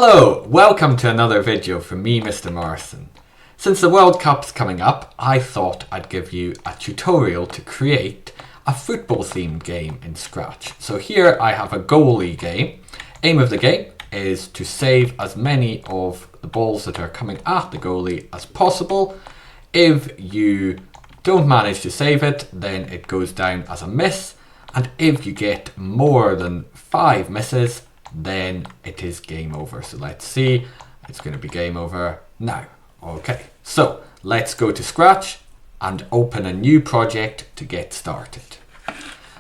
Hello, welcome to another video from me, Mr. Morrison. Since the World Cup's coming up, I thought I'd give you a tutorial to create a football themed game in Scratch. So here I have a goalie game. Aim of the game is to save as many of the balls that are coming at the goalie as possible. If you don't manage to save it, then it goes down as a miss. And if you get more than 5 misses, then it is game over. So let's see, it's going to be game over now. Okay, so let's go to Scratch and open a new project to get started.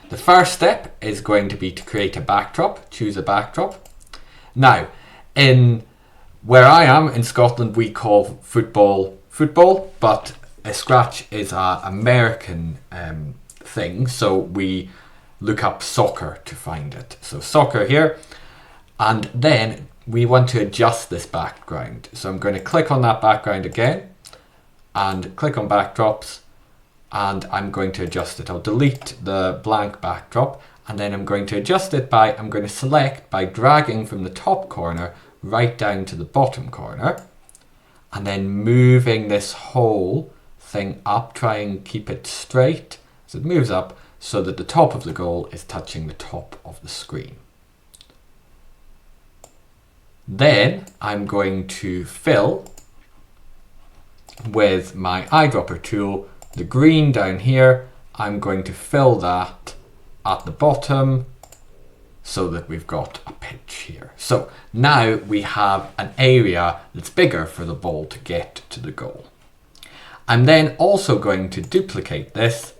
The first step is going to be to create a backdrop. Choose a backdrop. Now, in where I am in Scotland, we call football, but Scratch is an American thing, so we look up soccer to find it. So soccer here. And then we want to adjust this background. So I'm going to click on that background again and click on backdrops, and I'm going to adjust it. I'll delete the blank backdrop, and then I'm going to adjust it by, I'm going to select by dragging from the top corner right down to the bottom corner, and then moving this whole thing up, try and keep it straight so it moves up so that the top of the goal is touching the top of the screen. Then I'm going to fill with my eyedropper tool, the green down here. I'm going to fill that at the bottom so that we've got a pitch here. So now we have an area that's bigger for the ball to get to the goal. I'm then also going to duplicate this,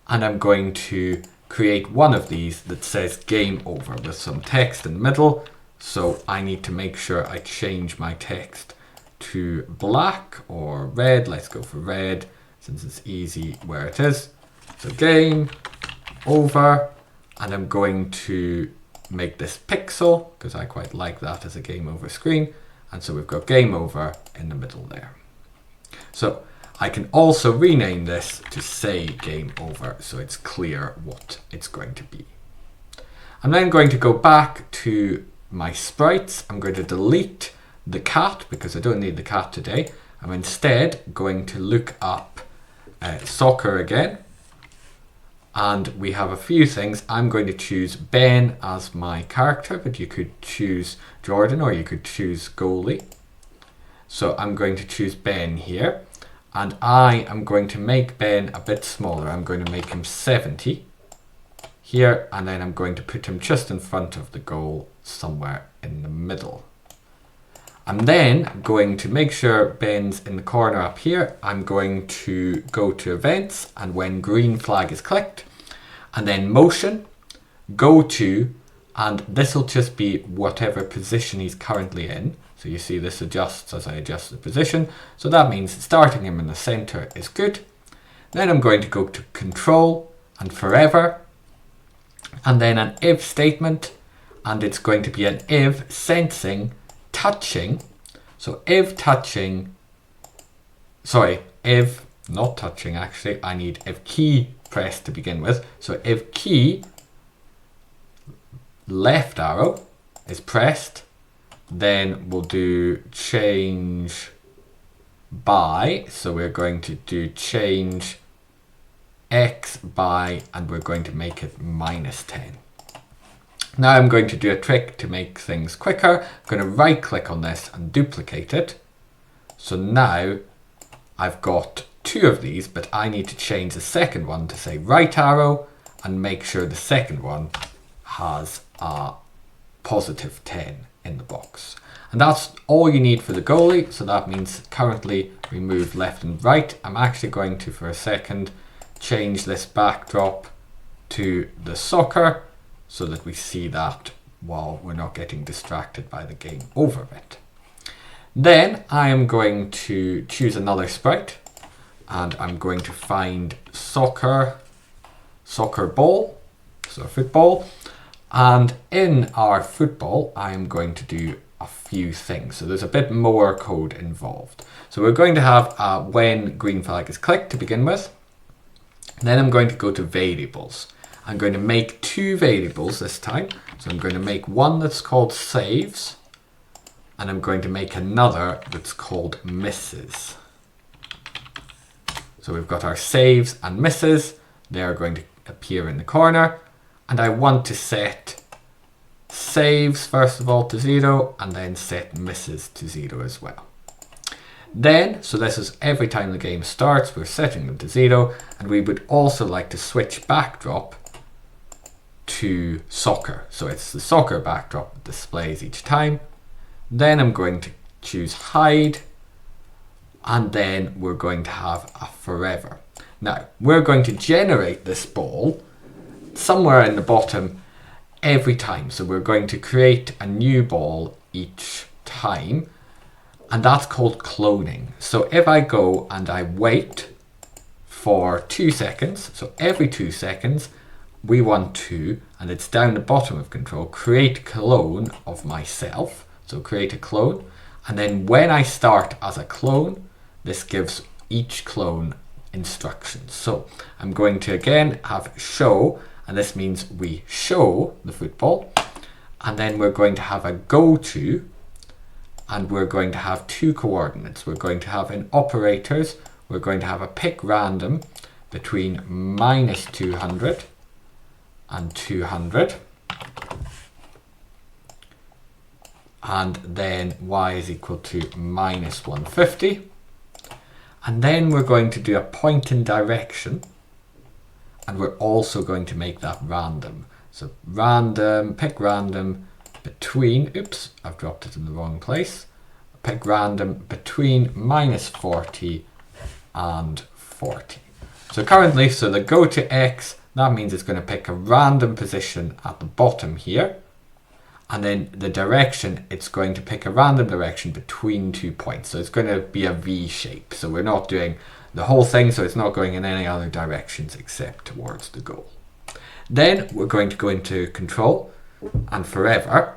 and I'm going to create one of these that says game over with some text in the middle. So I need to make sure I change my text to black or red. Let's go for red since it's easy where it is. So game over, and I'm going to make this pixel because I quite like that as a game over screen. And so we've got game over in the middle there. So I can also rename this to say game over so it's clear what it's going to be. I'm then going to go back to my sprites. I'm going to delete the cat because I don't need the cat today. I'm instead going to look up soccer again, and we have a few things. I'm going to choose Ben as my character, but you could choose Jordan or you could choose goalie. So I'm going to choose Ben here, and I am going to make Ben a bit smaller. I'm going to make him 70 here, and then I'm going to put him just in front of the goal somewhere in the middle. I'm then going to make sure Ben's in the corner up here. I'm going to go to events, and when green flag is clicked, and then motion, go to, and this will just be whatever position he's currently in. So you see this adjusts as I adjust the position. So that means starting him in the center is good. Then I'm going to go to control and forever, and then an if statement, and it's going to be an if sensing touching. So if touching, sorry, if not touching actually, I need if key pressed to begin with. So if key left arrow is pressed, then we'll do change by. So we're going to do change X by, and we're going to make it -10. Now I'm going to do a trick to make things quicker. I'm going to right click on this and duplicate it. So now I've got 2 of these, but I need to change the second one to say right arrow and make sure the second one has a +10 in the box. And that's all you need for the goalie. So that means currently we move left and right. I'm actually going to, for a second, change this backdrop to the soccer so that we see that while we're not getting distracted by the game over bit. Then I am going to choose another sprite, and I'm going to find soccer ball, so football. And in our football, I am going to do a few things. So there's a bit more code involved. So we're going to have when green flag is clicked to begin with. Then I'm going to go to variables. I'm going to make 2 variables this time. So I'm going to make one that's called saves, and I'm going to make another that's called misses. So we've got our saves and misses. They're going to appear in the corner. And I want to set saves first of all to 0 and then set misses to 0 as well. Then, so this is every time the game starts, we're setting them to 0, and we would also like to switch backdrop to soccer. So it's the soccer backdrop that displays each time. Then I'm going to choose hide, and then we're going to have a forever. Now, we're going to generate this ball somewhere in the bottom every time. So we're going to create a new ball each time, and that's called cloning. So if I go and I wait for 2 seconds, so every 2 seconds, we want to, and it's down the bottom of control, create a clone of myself. So create a clone, and then when I start as a clone, this gives each clone instructions. So I'm going to again have show, and this means we show the football, and then we're going to have a go to, and we're going to have 2 coordinates. We're going to have in operators, we're going to have a pick random between -200 and 200, and then y is equal to -150, and then we're going to do a point in direction, and we're also going to make that random. So random, pick random between, oops, I've dropped it in the wrong place. Pick random between -40 and 40. So currently, so the go to X, that means it's going to pick a random position at the bottom here. And then the direction, it's going to pick a random direction between 2 points. So it's going to be a V shape. So we're not doing the whole thing, so it's not going in any other directions except towards the goal. Then we're going to go into control and forever,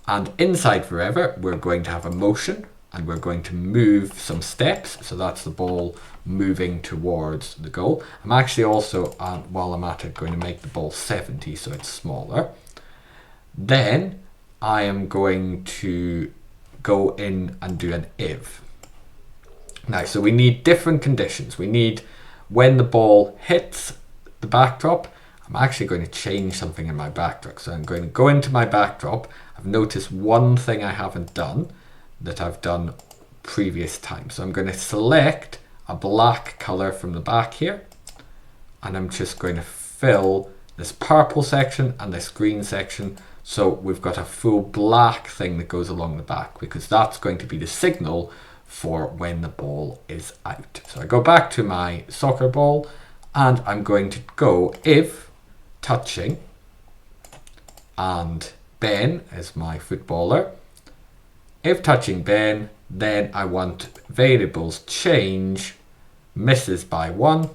and inside forever we're going to have a motion, and we're going to move some steps. So that's the ball moving towards the goal. I'm actually also, while I'm at it, going to make the ball 70 so it's smaller. Then I am going to go in and do an if. Now, so we need different conditions. We need when the ball hits the backdrop. I'm actually going to change something in my backdrop. So I'm going to go into my backdrop. I've noticed one thing I haven't done that I've done previous time. So I'm going to select a black color from the back here, and I'm just going to fill this purple section and this green section. So we've got a full black thing that goes along the back, because that's going to be the signal for when the ball is out. So I go back to my soccer ball, and I'm going to go if touching, and Ben is my footballer. If touching Ben, then I want variables change misses by 1,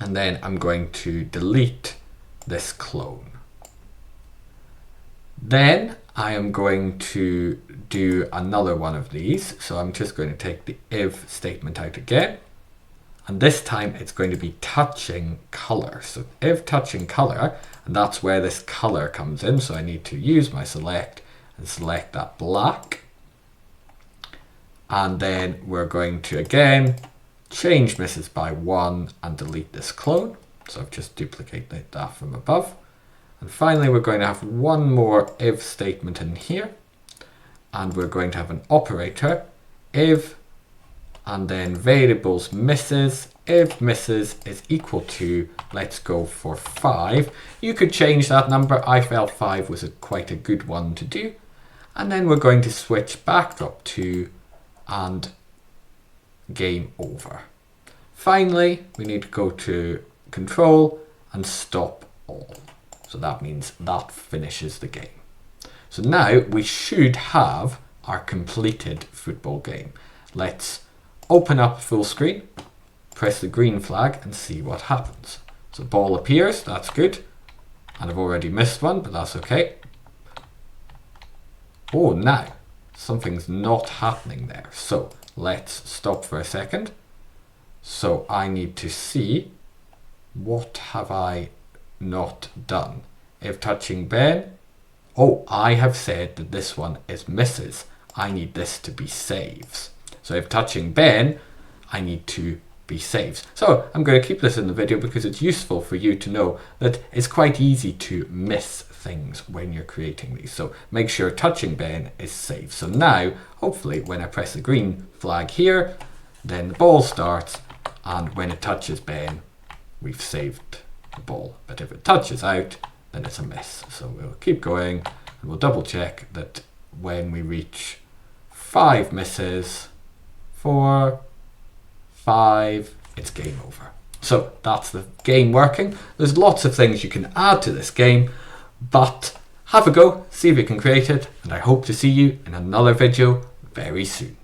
and then I'm going to delete this clone. Then I am going to do another one of these. So I'm just going to take the if statement out again. And this time it's going to be touching color. So if touching color, and that's where this color comes in. So I need to use my select and select that black. And then we're going to again change misses by 1 and delete this clone. So I've just duplicated that from above. And finally, we're going to have one more if statement in here. And we're going to have an operator, if, and then variables misses. If misses is equal to, let's go for 5. You could change that number. I felt 5 was quite a good one to do. And then we're going to switch backdrop to, and game over. Finally, we need to go to control and stop all. So that means that finishes the game. So now we should have our completed football game. Let's open up full screen, press the green flag and see what happens. So ball appears, that's good. And I've already missed one, but that's okay. Oh, now something's not happening there. So let's stop for a second. So I need to see, what have I not done? If touching Ben, oh, I have said that this one is misses. I need this to be saves. So if touching Ben, I need to be saves. So I'm going to keep this in the video because it's useful for you to know that it's quite easy to miss things when you're creating these. So make sure touching Ben is saves. So now, hopefully, when I press the green flag here, then the ball starts, and when it touches Ben, we've saved the ball. But if it touches out, then it's a miss. So we'll keep going, and we'll double check that when we reach 5 misses, 4, 5, it's game over. So that's the game working. There's lots of things you can add to this game, but have a go, see if you can create it, and I hope to see you in another video very soon.